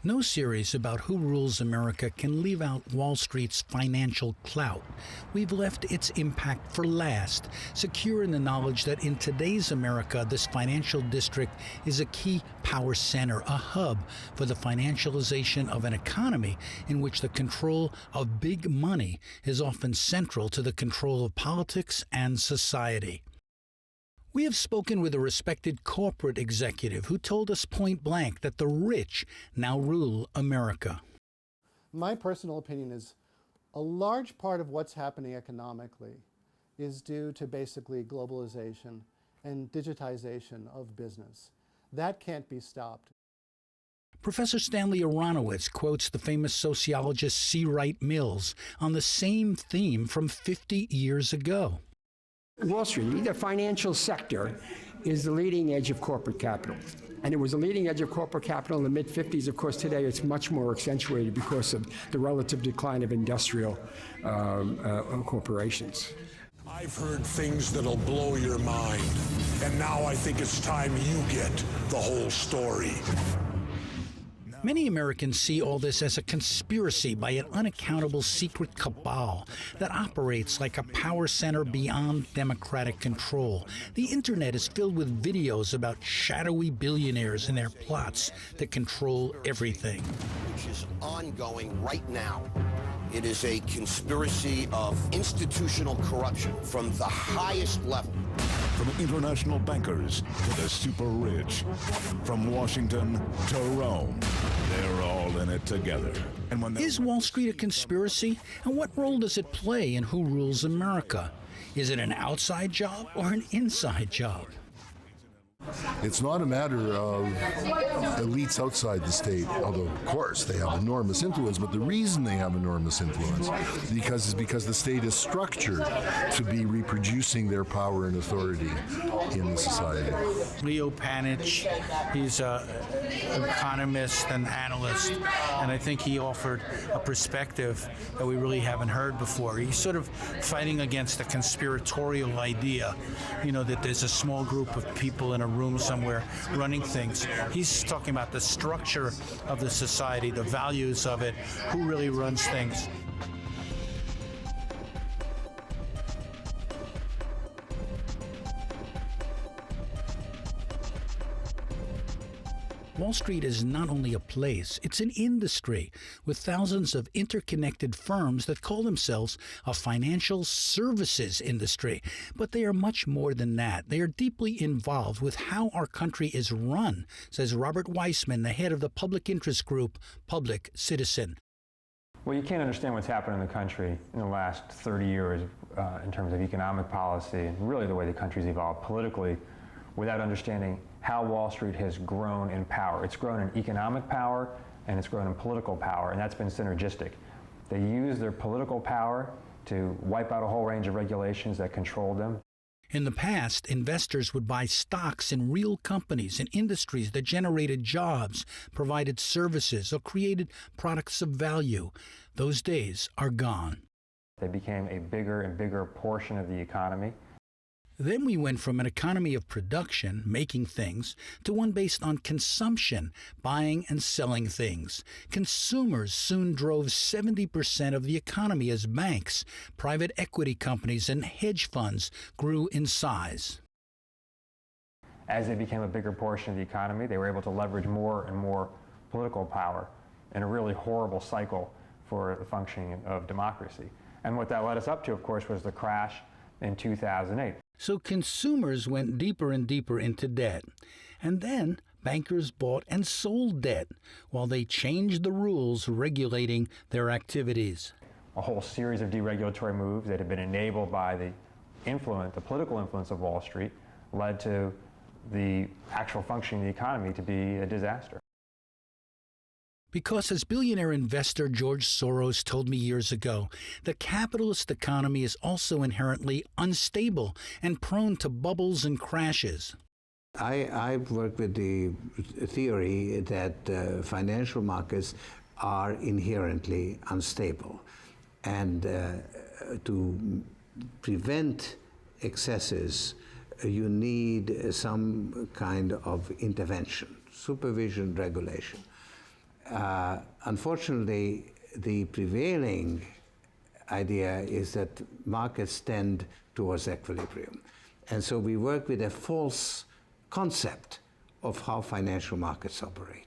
No series about who rules America can leave out Wall Street's financial clout. We've left its impact for last, secure in the knowledge that in today's America, this financial district is a key power center, a hub for the financialization of an economy in which the control of big money is often central to the control of politics and society. We have spoken with a respected corporate executive who told us point blank that the rich now rule America. My personal opinion is a large part of what's happening economically is due to basically globalization and digitization of business. That can't be stopped. Professor Stanley Aronowitz quotes the famous sociologist C. Wright Mills on the same theme from 50 years ago. Wall Street, the financial sector, is the leading edge of corporate capital. And it was the leading edge of corporate capital in the mid-50s. Of course, today it's much more accentuated because of the relative decline of industrial corporations. I've heard things that'll blow your mind. And now I think it's time you get the whole story. Many Americans see all this as a conspiracy by an unaccountable secret cabal that operates like a power center beyond democratic control. The internet is filled with videos about shadowy billionaires and their plots to control everything. Which is ongoing right now. It is a conspiracy of institutional corruption from the highest level. From international bankers to the super rich, from Washington to Rome, they're all in it together. And when is Wall Street a conspiracy? And what role does it play in who rules America? Is it an outside job or an inside job? It's not a matter of elites outside the state, although of course they have enormous influence, but the reason they have enormous influence is because the state is structured to be reproducing their power and authority in the society. Leo Panitch, he's an economist and analyst, and I think he offered a perspective that we really haven't heard before. He's sort of fighting against the conspiratorial idea, that there's a small group of people in a room somewhere running things. He's talking about the structure of the society, the values of it, who really runs things. Wall Street is not only a place, it's an industry with thousands of interconnected firms that call themselves a financial services industry. But they are much more than that. They are deeply involved with how our country is run, says Robert Weissman, the head of the public interest group, Public Citizen. Well, you can't understand what's happened in the country in the last 30 years in terms of economic policy and really the way the country's evolved politically without understanding how Wall Street has grown in power. It's grown in economic power and it's grown in political power, and that's been synergistic. They use their political power to wipe out a whole range of regulations that control them. In the past, investors would buy stocks in real companies and industries that generated jobs, provided services, or created products of value. Those days are gone. They became a bigger and bigger portion of the economy. Then we went from an economy of production, making things, to one based on consumption, buying and selling things. Consumers soon drove 70% of the economy as banks, private equity companies, and hedge funds grew in size. As they became a bigger portion of the economy, they were able to leverage more and more political power in a really horrible cycle for the functioning of democracy. And what that led us up to, of course, was the crash in 2008. So consumers went deeper and deeper into debt. And then bankers bought and sold debt while they changed the rules regulating their activities. A whole series of deregulatory moves that had been enabled by the political influence of Wall Street led to the actual functioning of the economy to be a disaster. Because as billionaire investor George Soros told me years ago, the capitalist economy is also inherently unstable and prone to bubbles and crashes. I've worked with the theory that financial markets are inherently unstable. And to prevent excesses, you need some kind of intervention, supervision, regulation. Unfortunately, the prevailing idea is that markets tend towards equilibrium. And so we work with a false concept of how financial markets operate.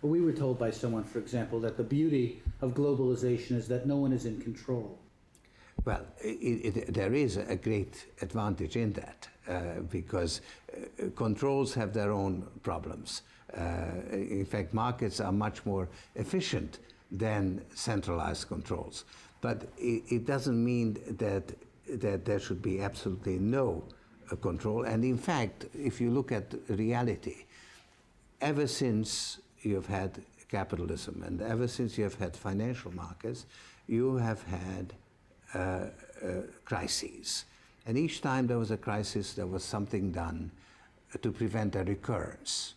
Well, we were told by someone, for example, that the beauty of globalization is that no one is in control. Well, there is a great advantage in that because controls have their own problems. In fact, markets are much more efficient than centralized controls. But it doesn't mean that there should be absolutely no control. And in fact, if you look at reality, ever since you've had capitalism and ever since you have had financial markets, you have had crises. And each time there was a crisis, there was something done to prevent a recurrence.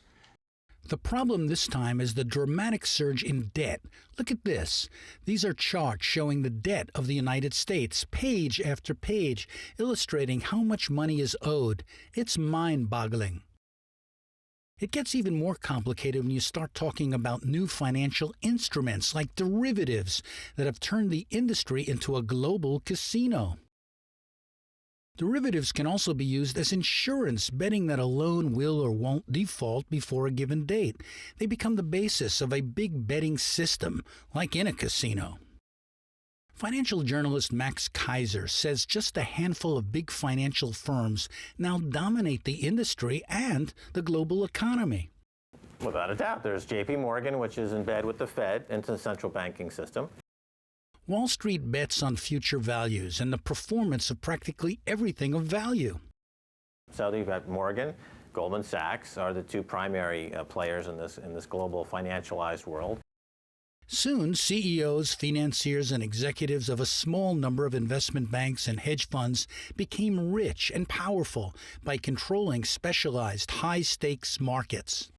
The problem this time is the dramatic surge in debt. Look at this. These are charts showing the debt of the United States, page after page, illustrating how much money is owed. It's mind-boggling. It gets even more complicated when you start talking about new financial instruments like derivatives that have turned the industry into a global casino. Derivatives can also be used as insurance, betting that a loan will or won't default before a given date. They become the basis of a big betting system, like in a casino. Financial journalist Max Keiser says just a handful of big financial firms now dominate the industry and the global economy. Without a doubt, there's J.P. Morgan, which is in bed with the Fed into the central banking system. Wall Street bets on future values and the performance of practically everything of value. So you've got Morgan, Goldman Sachs are the two primary players in this global financialized world. Soon, CEOs, financiers, and executives of a small number of investment banks and hedge funds became rich and powerful by controlling specialized high-stakes markets.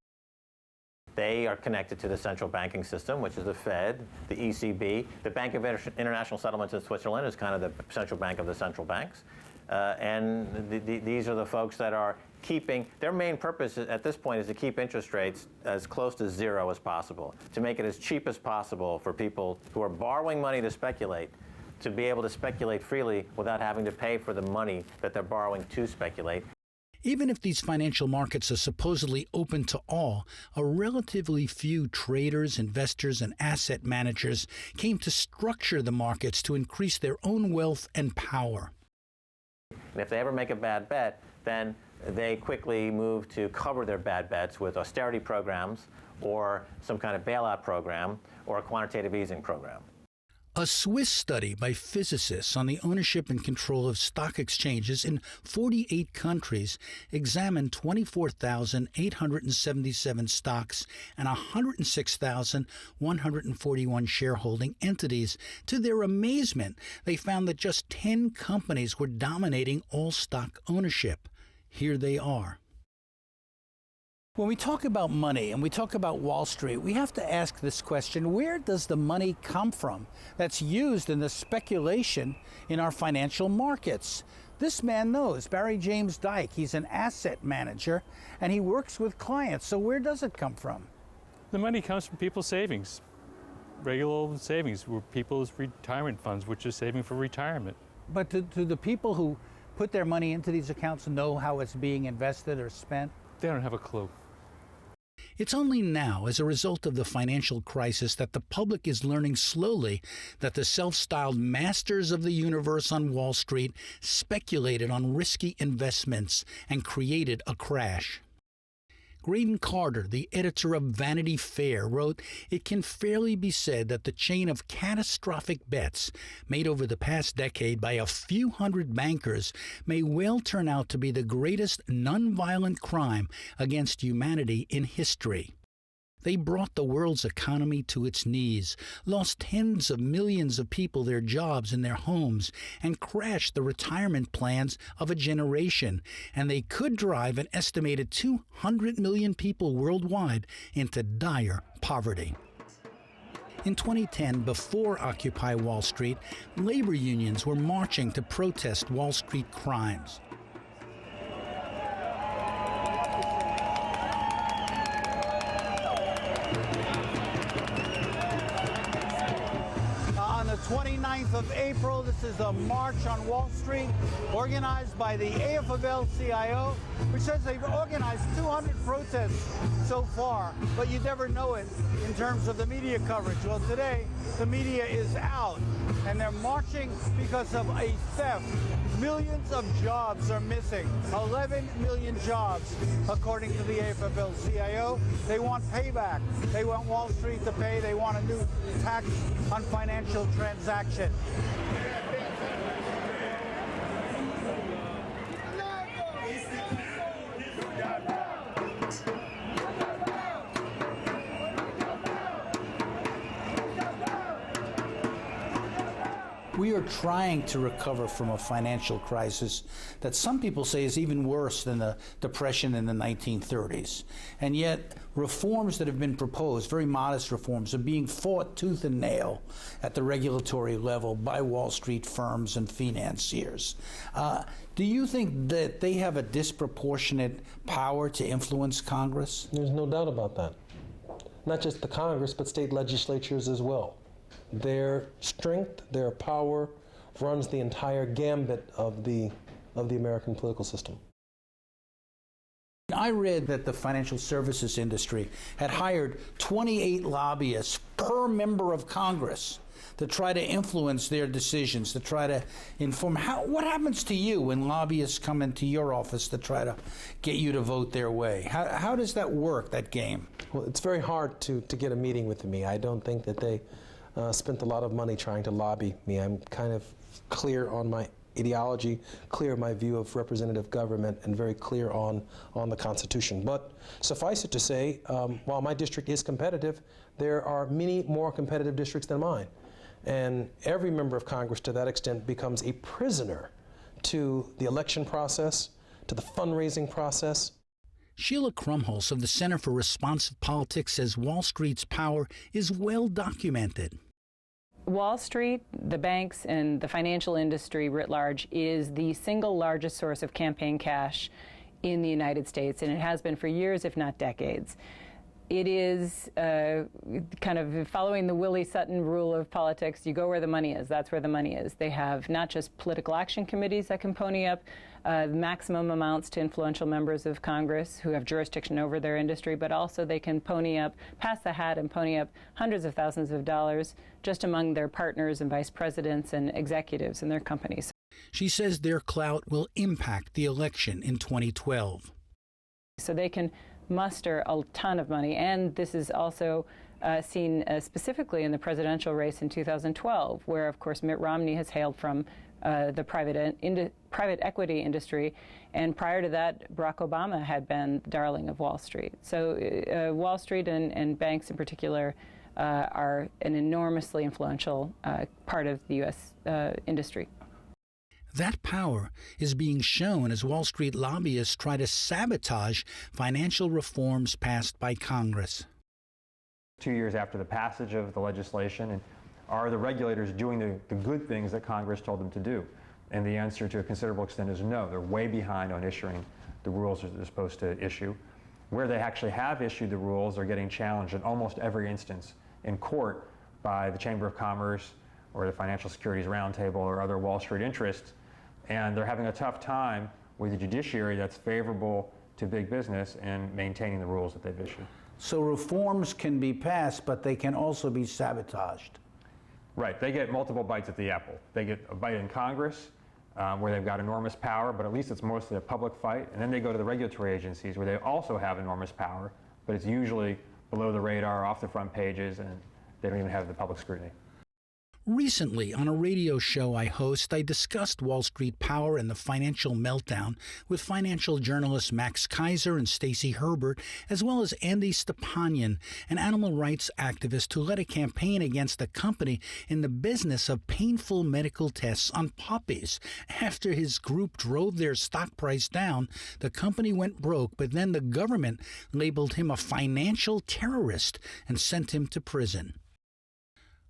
They are connected to the central banking system, which is the Fed, the ECB. The Bank of International Settlements in Switzerland is kind of the central bank of the central banks. These are the folks that are keeping, their main purpose at this point is to keep interest rates as close to zero as possible, to make it as cheap as possible for people who are borrowing money to speculate, to be able to speculate freely without having to pay for the money that they're borrowing to speculate. Even if these financial markets are supposedly open to all, a relatively few traders, investors, and asset managers came to structure the markets to increase their own wealth and power. And if they ever make a bad bet, then they quickly move to cover their bad bets with austerity programs or some kind of bailout program or a quantitative easing program. A Swiss study by physicists on the ownership and control of stock exchanges in 48 countries examined 24,877 stocks and 106,141 shareholding entities. To their amazement, they found that just 10 companies were dominating all stock ownership. Here they are. When we talk about money and we talk about Wall Street, we have to ask this question: where does the money come from that's used in the speculation in our financial markets? This man knows, Barry James Dyke. He's an asset manager and he works with clients. So where does it come from? The money comes from people's savings, regular old savings, people's retirement funds, which is saving for retirement. But do the people who put their money into these accounts know how it's being invested or spent? They don't have a clue. It's only now, as a result of the financial crisis, that the public is learning slowly that the self-styled masters of the universe on Wall Street speculated on risky investments and created a crash. Graydon Carter, the editor of Vanity Fair, wrote, "It can fairly be said that the chain of catastrophic bets made over the past decade by a few hundred bankers may well turn out to be the greatest nonviolent crime against humanity in history. They brought the world's economy to its knees, lost tens of millions of people their jobs and their homes, and crashed the retirement plans of a generation. And they could drive an estimated 200 million people worldwide into dire poverty." In 2010, before Occupy Wall Street, labor unions were marching to protest Wall Street crimes. 29th of April. This is a march on Wall Street organized by the AFL-CIO, which says they've organized 200 protests so far, but you never know it in terms of the media coverage. Well, today, the media is out, and they're marching because of a theft. Millions of jobs are missing, 11 million jobs, according to the AFL-CIO. They want payback. They want Wall Street to pay. They want a new tax on financial transactions. We are trying to recover from a financial crisis that some people say is even worse than the Depression in the 1930s. And yet, reforms that have been proposed, very modest reforms, are being fought tooth and nail at the regulatory level by Wall Street firms and financiers. Do you think that they have a disproportionate power to influence Congress? There's no doubt about that. Not just the Congress, but state legislatures as well. Their strength, their power runs the entire gambit of the American political system. I read that the financial services industry had hired 28 lobbyists per member of Congress to try to influence their decisions, to try to inform. What happens to you when lobbyists come into your office to try to get you to vote their way? How does that work, that game? Well, it's very hard to get a meeting with me. I don't think that they spent a lot of money trying to lobby me. I'm kind of clear on my ideology, clear my view of representative government, and very clear on the Constitution. But suffice it to say, while my district is competitive, there are many more competitive districts than mine. And every member of Congress, to that extent, becomes a prisoner to the election process, to the fundraising process. Sheila Krumholz of the Center for Responsive Politics says Wall Street's power is well documented. Wall Street, the banks, and the financial industry writ large is the single largest source of campaign cash in the United States, and it has been for years, if not decades. It is kind of following the Willie Sutton rule of politics. You go where the money is. That's where the money is. They have not just political action committees that can pony up maximum amounts to influential members of Congress who have jurisdiction over their industry, but also they can pony up, pass the hat and pony up hundreds of thousands of dollars just among their partners and vice presidents and executives in their companies. She says their clout will impact the election in 2012. So they can muster a ton of money, and this is also seen specifically in the presidential race in 2012, where, of course, Mitt Romney has hailed from the private equity industry, and prior to that, Barack Obama had been the darling of Wall Street. So Wall Street and banks in particular are an enormously influential part of the U.S. industry. That power is being shown as Wall Street lobbyists try to sabotage financial reforms passed by Congress. 2 years after the passage of the legislation, and are the regulators doing the good things that Congress told them to do? And the answer to a considerable extent is no. They're way behind on issuing the rules that they're supposed to issue. Where they actually have issued the rules are getting challenged in almost every instance in court by the Chamber of Commerce or the Financial Securities Roundtable or other Wall Street interests. And they're having a tough time with a judiciary that's favorable to big business and maintaining the rules that they've issued. So reforms can be passed, but they can also be sabotaged. Right. They get multiple bites at the apple. They get a bite in Congress, where they've got enormous power, but at least it's mostly a public fight. And then they go to the regulatory agencies, where they also have enormous power, but it's usually below the radar, off the front pages, and they don't even have the public scrutiny. Recently, on a radio show I host, I discussed Wall Street power and the financial meltdown with financial journalists Max Keiser and Stacey Herbert, as well as Andy Stepanian, an animal rights activist who led a campaign against a company in the business of painful medical tests on puppies. After his group drove their stock price down, the company went broke, but then the government labeled him a financial terrorist and sent him to prison.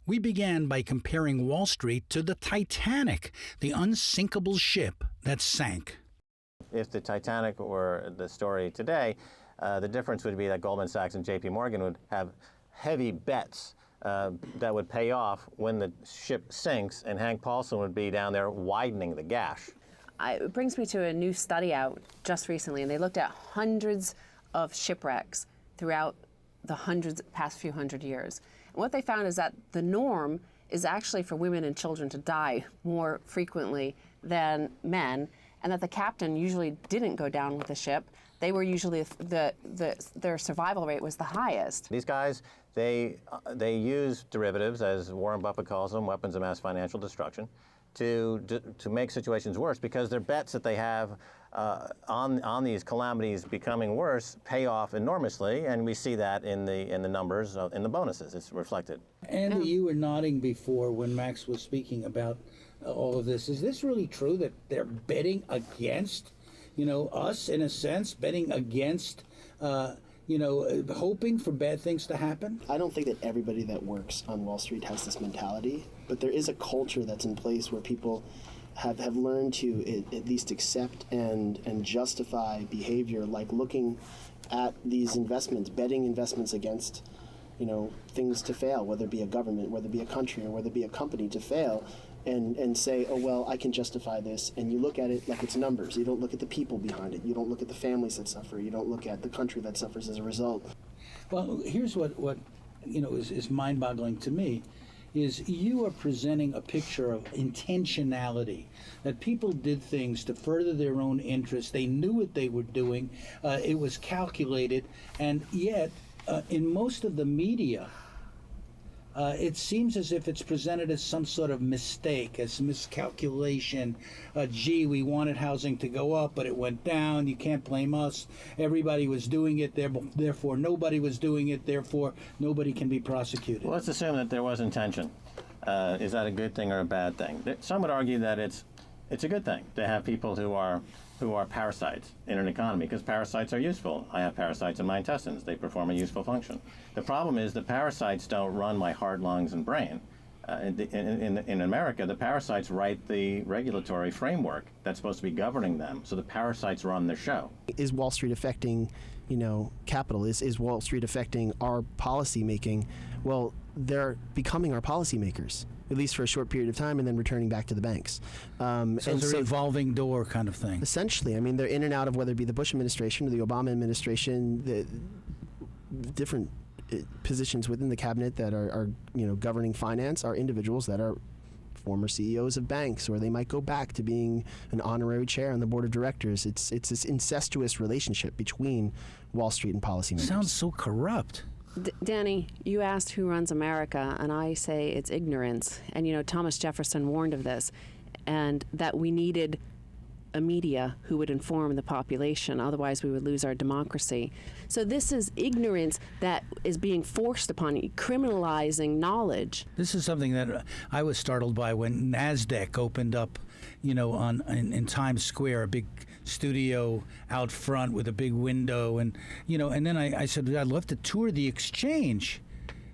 We began by comparing Wall Street to the Titanic, the unsinkable ship that sank. If the Titanic were the story today, the difference would be that Goldman Sachs and JP Morgan would have heavy bets that would pay off when the ship sinks, and Hank Paulson would be down there widening the gash. It brings me to a new study out just recently, and they looked at hundreds of shipwrecks throughout the past few hundred years. And what they found is that the norm is actually for women and children to die more frequently than men, and that the captain usually didn't go down with the ship. They were usually, their survival rate was the highest. These guys, they use derivatives, as Warren Buffett calls them, weapons of mass financial destruction, to make situations worse, because their bets that they have on these calamities becoming worse pay off enormously, and we see that in the numbers, in the bonuses. It's reflected. Andy, you were nodding before when Max was speaking about all of this. Is this really true that they're betting against, us in a sense, betting against, hoping for bad things to happen? I don't think that everybody that works on Wall Street has this mentality, but there is a culture that's in place where people have learned to at least accept and justify behavior like looking at these investments, betting investments against, things to fail, whether it be a government, whether it be a country, or whether it be a company to fail, and say, oh, well, I can justify this. And you look at it like it's numbers. You don't look at the people behind it. You don't look at the families that suffer. You don't look at the country that suffers as a result. Well, here's what is mind-boggling to me, is you are presenting a picture of intentionality, that people did things to further their own interests. They knew what they were doing. It was calculated, and yet in most of the media, it seems as if it's presented as some sort of mistake, as miscalculation. Gee, we wanted housing to go up, but it went down. You can't blame us. Everybody was doing it, therefore nobody was doing it, therefore nobody can be prosecuted. Well, let's assume that there was intention. Is that a good thing or a bad thing? Some would argue that it's a good thing to have people who are parasites in an economy, because parasites are useful. I have parasites in my intestines. They perform a useful function. The problem is the parasites don't run my heart, lungs, and brain. In America, the parasites write the regulatory framework that's supposed to be governing them, so the parasites run the show. Is Wall Street affecting, capital? Is Wall Street affecting our policy making? Well, they're becoming our policy makers, at least for a short period of time, and then returning back to the banks. So it's a revolving door kind of thing. Essentially. I mean, they're in and out of whether it be the Bush administration or the Obama administration, the different positions within the cabinet that are governing finance are individuals that are former CEOs of banks, or they might go back to being an honorary chair on the board of directors. It's this incestuous relationship between Wall Street and policymakers. Sounds so corrupt. Danny, you asked who runs America, and I say it's ignorance. And Thomas Jefferson warned of this, and that we needed a media who would inform the population, otherwise we would lose our democracy. So this is ignorance that is being forced upon you, criminalizing knowledge. This is something that I was startled by when NASDAQ opened up, in Times Square, a big studio out front with a big window, and then I said, I'd love to tour the exchange.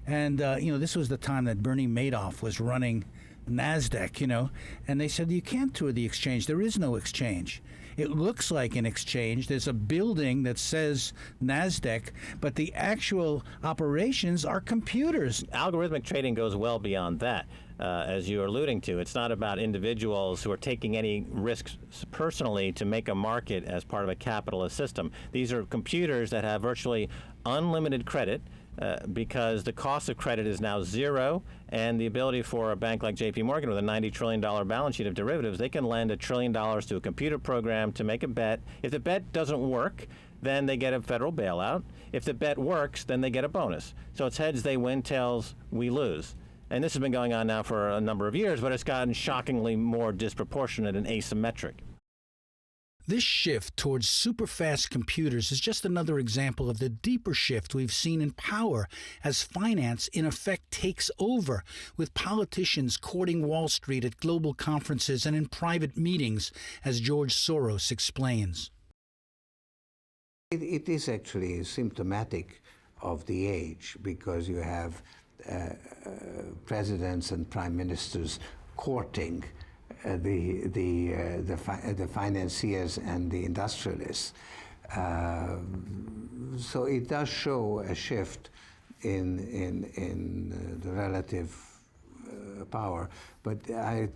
And this was the time that Bernie Madoff was running NASDAQ, and they said, you can't tour the exchange. There is no exchange. It looks like an exchange. There's a building that says NASDAQ, but the actual operations are computers. Algorithmic trading goes well beyond that. As you're alluding to, it's not about individuals who are taking any risks personally to make a market as part of a capitalist system. These are computers that have virtually unlimited credit, because the cost of credit is now zero, and the ability for a bank like JP Morgan with a $90 trillion balance sheet of derivatives, they can lend $1 trillion to a computer program to make a bet. If the bet doesn't work, then they get a federal bailout. If the bet works, then they get a bonus. So it's heads they win, tails we lose. And this has been going on now for a number of years, but it's gotten shockingly more disproportionate and asymmetric. This shift towards super-fast computers is just another example of the deeper shift we've seen in power as finance, in effect, takes over, with politicians courting Wall Street at global conferences and in private meetings, as George Soros explains. It is actually symptomatic of the age, because you have presidents and prime ministers courting the financiers and the industrialists. So it does show a shift in the relative power. But I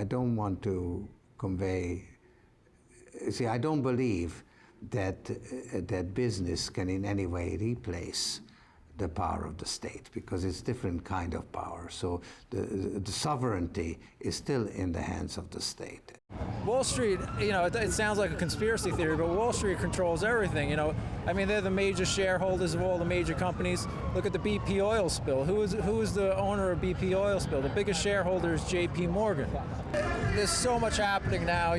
don't want to convey. See, I don't believe that business can in any way replace the power of the state, because it's different kind of power. So the sovereignty is still in the hands of the state. Wall Street, it sounds like a conspiracy theory, but Wall Street controls everything, I mean, they're the major shareholders of all the major companies. Look at the BP oil spill. Who is the owner of BP oil spill? The biggest shareholder is JP Morgan. There's so much happening now,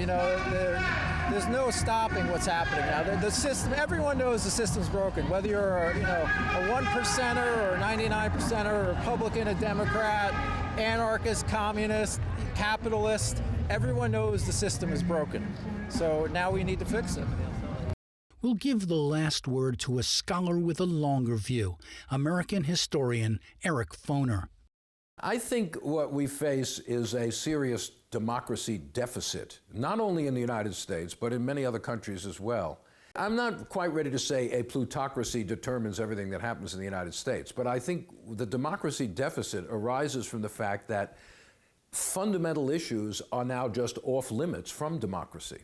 there's no stopping what's happening now. The system, everyone knows the system's broken, whether you're a 1%er or a 99%er, a Republican, a Democrat, anarchist, communist, capitalist. Everyone knows the system is broken. So now we need to fix it. We'll give the last word to a scholar with a longer view, American historian Eric Foner. I think what we face is a serious democracy deficit, not only in the United States, but in many other countries as well. I'm not quite ready to say a plutocracy determines everything that happens in the United States, but I think the democracy deficit arises from the fact that fundamental issues are now just off limits from democracy.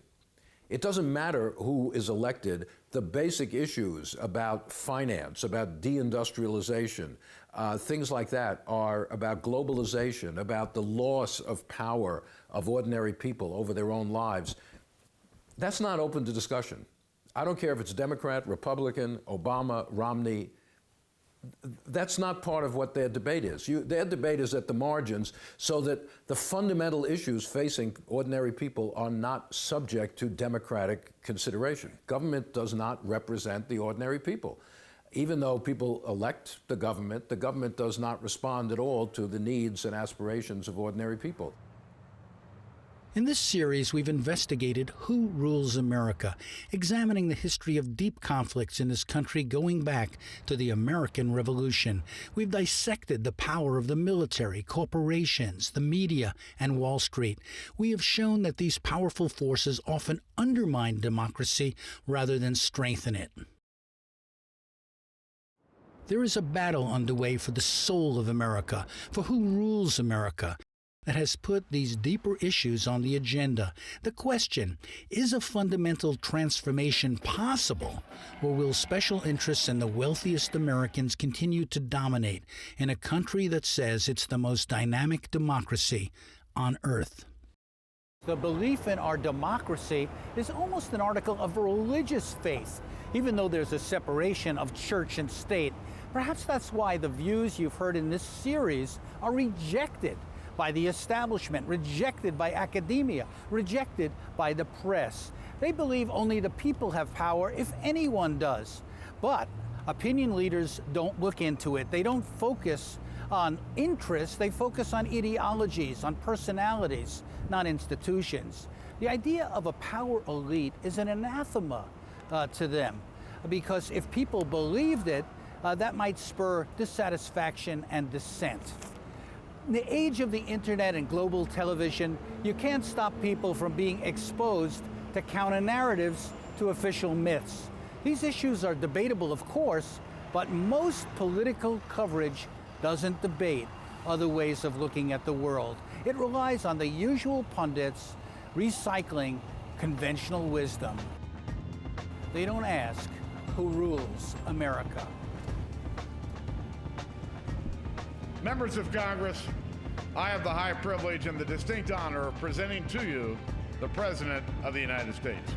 It doesn't matter who is elected. The basic issues about finance, about deindustrialization, things like that are about globalization, about the loss of power of ordinary people over their own lives. That's not open to discussion. I don't care if it's Democrat, Republican, Obama, Romney. That's not part of what their debate is. Their debate is at the margins so that the fundamental issues facing ordinary people are not subject to democratic consideration. Government does not represent the ordinary people. Even though people elect the government does not respond at all to the needs and aspirations of ordinary people. In this series, we've investigated who rules America, examining the history of deep conflicts in this country going back to the American Revolution. We've dissected the power of the military, corporations, the media, and Wall Street. We have shown that these powerful forces often undermine democracy rather than strengthen it. There is a battle underway for the soul of America, for who rules America, that has put these deeper issues on the agenda. The question, is a fundamental transformation possible, or will special interests and the wealthiest Americans continue to dominate in a country that says it's the most dynamic democracy on earth? The belief in our democracy is almost an article of religious faith, even though there's a separation of church and state. Perhaps that's why the views you've heard in this series are rejected by the establishment, rejected by academia, rejected by the press. They believe only the people have power if anyone does. But opinion leaders don't look into it. They don't focus on interests, they focus on ideologies, on personalities, not institutions. The idea of a power elite is an anathema to them, because if people believed it, that might spur dissatisfaction and dissent. In the age of the internet and global television, you can't stop people from being exposed to counter-narratives to official myths. These issues are debatable, of course, but most political coverage doesn't debate other ways of looking at the world. It relies on the usual pundits recycling conventional wisdom. They don't ask who rules America. Members of Congress, I have the high privilege and the distinct honor of presenting to you the President of the United States.